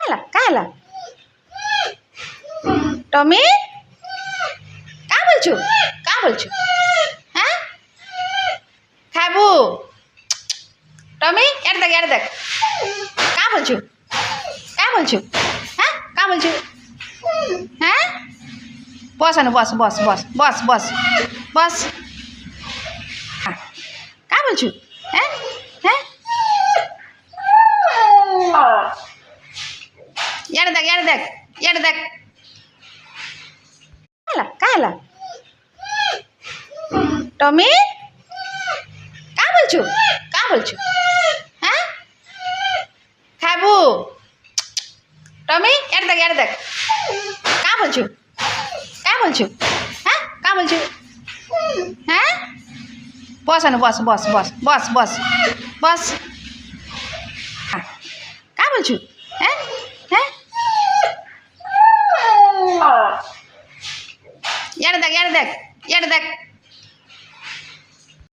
কালা টমি কা বলছো হ্যাঁ খাবো টমি এর দেখ কা বলছো হ্যাঁ কা বলছো হ্যাঁ বস আনো বস বস বস বস বস বস কা বলছো হ্যাঁ হ্যাঁ এর দেখ কালা টমি কা বলছো হ্যাঁ খাবো টমি এর দেখ কা বলছো হ্যাঁ কা বলছো হ্যাঁ বস আনো বস বস বস বস বস বস কা বলছো হ্যাঁ হ্যাঁ এর দেখ